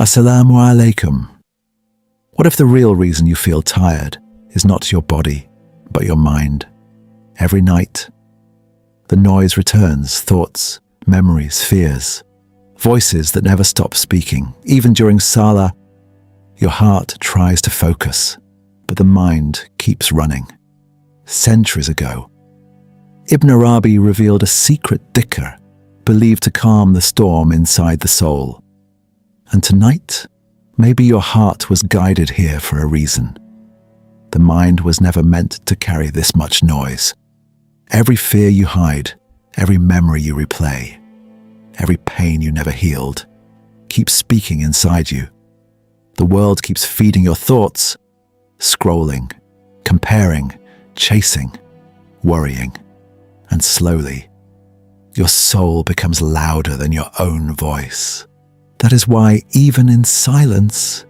Assalamu alaikum. What if the real reason you feel tired is not your body, but your mind? Every night, the noise returns, thoughts, memories, fears, voices that never stop speaking. Even during Salah, your heart tries to focus, but the mind keeps running. Centuries ago, Ibn Arabi revealed a secret dhikr believed to calm the storm inside the soul. And tonight, maybe your heart was guided here for a reason. The mind was never meant to carry this much noise. Every fear you hide, every memory you replay, every pain you never healed, keeps speaking inside you. The world keeps feeding your thoughts, scrolling, comparing, chasing, worrying, and slowly, your soul becomes louder than your own voice. That is why, even in silence,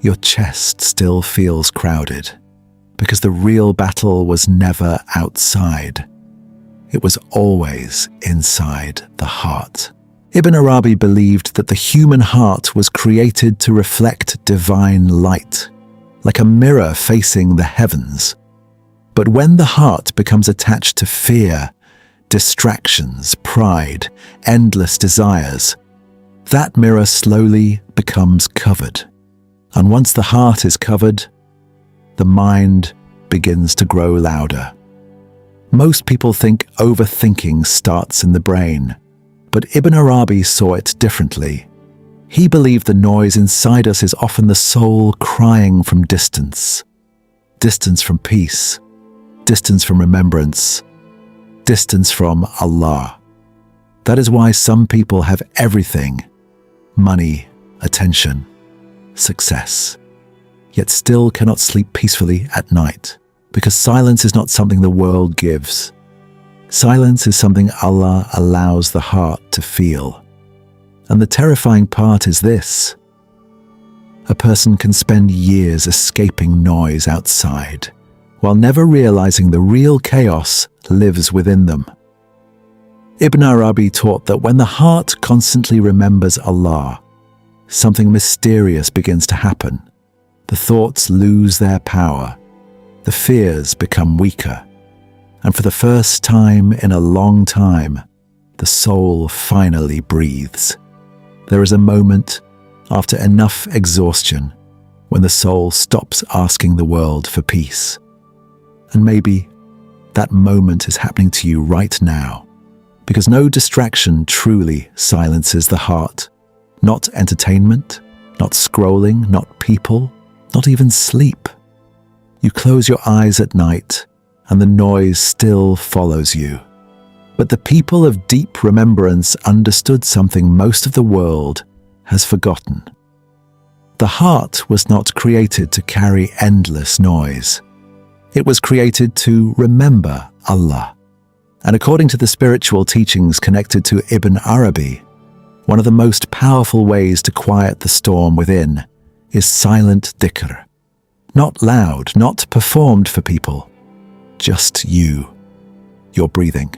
your chest still feels crowded, because the real battle was never outside. It was always inside the heart. Ibn Arabi believed that the human heart was created to reflect divine light, like a mirror facing the heavens. But when the heart becomes attached to fear, distractions, pride, endless desires, that mirror slowly becomes covered. And once the heart is covered, the mind begins to grow louder. Most people think overthinking starts in the brain, but Ibn Arabi saw it differently. He believed the noise inside us is often the soul crying from distance. Distance from peace, distance from remembrance, distance from Allah. That is why some people have everything: money, attention, success, yet still cannot sleep peacefully at night, because silence is not something the world gives. Silence is something Allah allows the heart to feel. And the terrifying part is this: a person can spend years escaping noise outside, while never realizing the real chaos lives within them. Ibn Arabi taught that when the heart constantly remembers Allah, something mysterious begins to happen. The thoughts lose their power, the fears become weaker, and for the first time in a long time, the soul finally breathes. There is a moment, after enough exhaustion, when the soul stops asking the world for peace. And maybe that moment is happening to you right now, because no distraction truly silences the heart. Not entertainment, not scrolling, not people, not even sleep. You close your eyes at night, and the noise still follows you. But the people of deep remembrance understood something most of the world has forgotten. The heart was not created to carry endless noise. It was created to remember Allah. And according to the spiritual teachings connected to Ibn Arabi, one of the most powerful ways to quiet the storm within is silent dhikr. Not loud, not performed for people, just you, your breathing,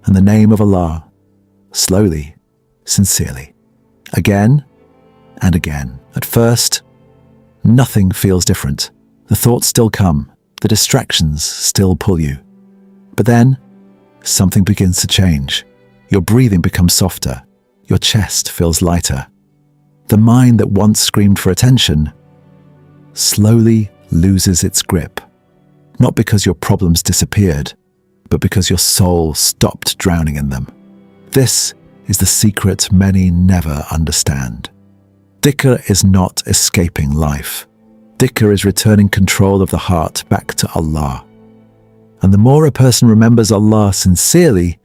and the name of Allah, slowly, sincerely, again and again. At first, nothing feels different. The thoughts still come, the distractions still pull you. But then, something begins to change. Your breathing becomes softer. Your chest feels lighter. The mind that once screamed for attention slowly loses its grip. Not because your problems disappeared, but because your soul stopped drowning in them. This is the secret many never understand. Dhikr is not escaping life. Dhikr is returning control of the heart back to Allah. And the more a person remembers Allah sincerely,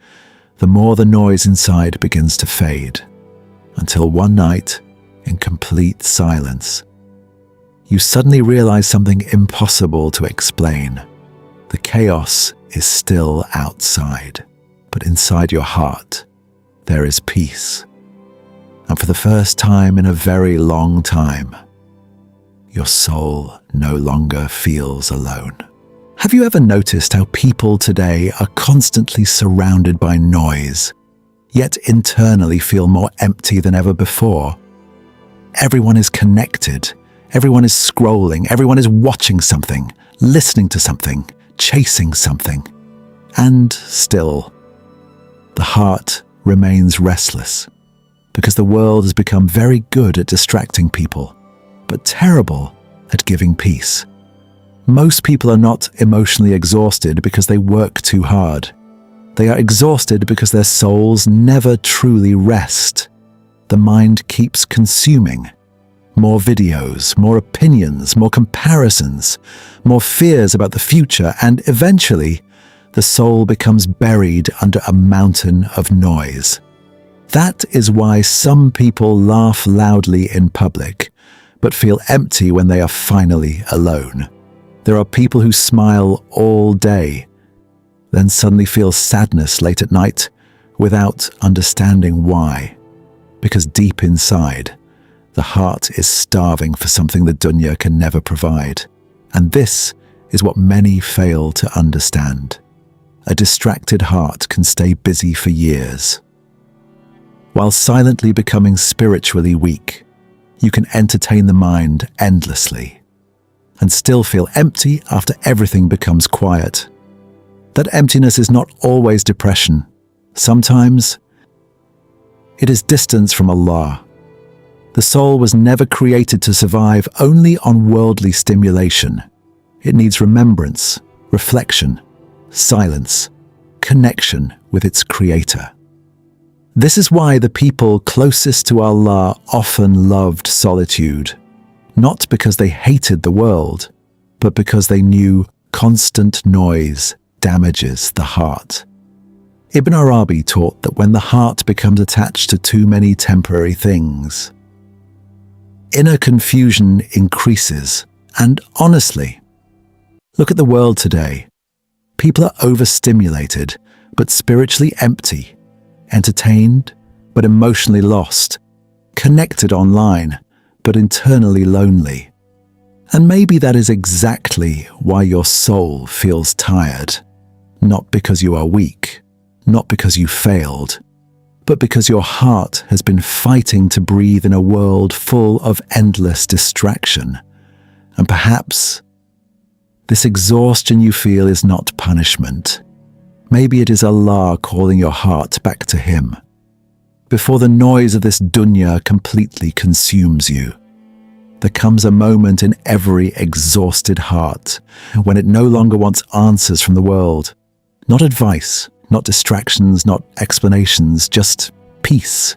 the more the noise inside begins to fade, until one night, in complete silence, you suddenly realize something impossible to explain. The chaos is still outside, but inside your heart, there is peace. And for the first time in a very long time, your soul no longer feels alone. Have you ever noticed how people today are constantly surrounded by noise, yet internally feel more empty than ever before? everyone is connected. Everyone is scrolling. Everyone is watching something, listening to something, chasing something. And still, the heart remains restless because the world has become very good at distracting people, but terrible at giving peace. Most people are not emotionally exhausted because they work too hard. They are exhausted because their souls never truly rest. The mind keeps consuming. More videos, more opinions, more comparisons, more fears about the future, and eventually, the soul becomes buried under a mountain of noise. That is why some people laugh loudly in public, but feel empty when they are finally alone. There are people who smile all day, then suddenly feel sadness late at night without understanding why. Because deep inside, the heart is starving for something the dunya can never provide. And this is what many fail to understand. A distracted heart can stay busy for years. While silently becoming spiritually weak, you can entertain the mind endlessly and still feel empty after everything becomes quiet. That emptiness is not always depression. Sometimes it is distance from Allah. The soul was never created to survive only on worldly stimulation. It needs remembrance, reflection, silence, connection with its creator. This is why the people closest to Allah often loved solitude, not because they hated the world, but because they knew constant noise damages the heart. Ibn Arabi taught that when the heart becomes attached to too many temporary things, inner confusion increases. And honestly, look at the world today. People are overstimulated, but spiritually empty, entertained, but emotionally lost, connected online, but internally lonely. And maybe that is exactly why your soul feels tired. Not because you are weak, not because you failed, but because your heart has been fighting to breathe in a world full of endless distraction. And perhaps this exhaustion you feel is not punishment. Maybe it is Allah calling your heart back to Him, before the noise of this dunya completely consumes you. There comes a moment in every exhausted heart when it no longer wants answers from the world. Not advice, not distractions, not explanations, just peace.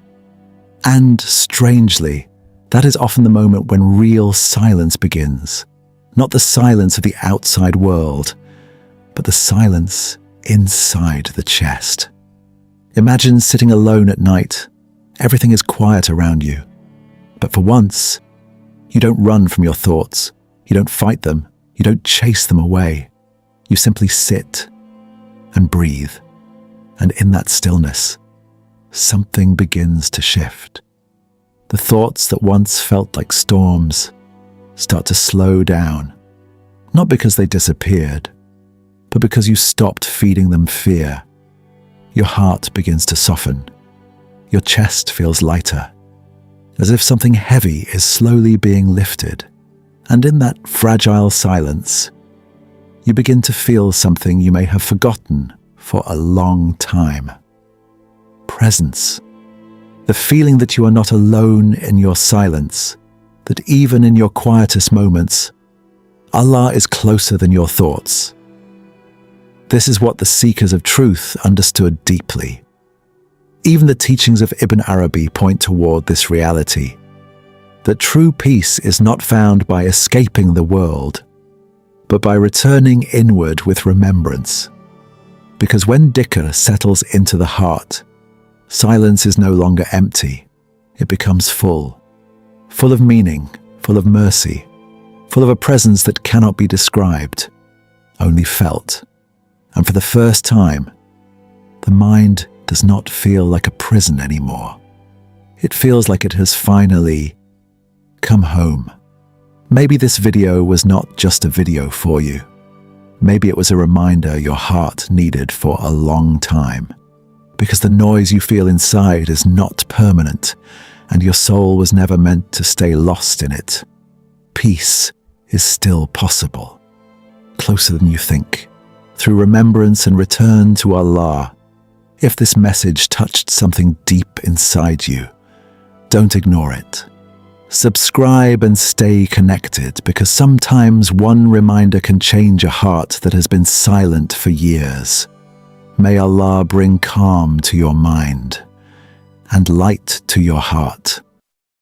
And strangely, that is often the moment when real silence begins. Not the silence of the outside world, but the silence inside the chest. Imagine sitting alone at night. Everything is quiet around you. But for once, you don't run from your thoughts. You don't fight them. You don't chase them away. You simply sit and breathe. And in that stillness, something begins to shift. The thoughts that once felt like storms start to slow down, not because they disappeared, but because you stopped feeding them fear. Your heart begins to soften. Your chest feels lighter, as if something heavy is slowly being lifted. And in that fragile silence, you begin to feel something you may have forgotten for a long time. Presence. The feeling that you are not alone in your silence, that even in your quietest moments, Allah is closer than your thoughts. This is what the seekers of truth understood deeply. Even the teachings of Ibn Arabi point toward this reality, that true peace is not found by escaping the world, but by returning inward with remembrance. Because when Dhikr settles into the heart, silence is no longer empty. It becomes full of meaning, full of mercy, full of a presence that cannot be described, only felt. And for the first time, the mind does not feel like a prison anymore. It feels like it has finally come home. Maybe this video was not just a video for you. Maybe it was a reminder your heart needed for a long time. Because the noise you feel inside is not permanent, and your soul was never meant to stay lost in it. Peace is still possible, closer than you think, through remembrance and return to Allah. If this message touched something deep inside you, don't ignore it. Subscribe and stay connected, because sometimes one reminder can change a heart that has been silent for years. May Allah bring calm to your mind and light to your heart.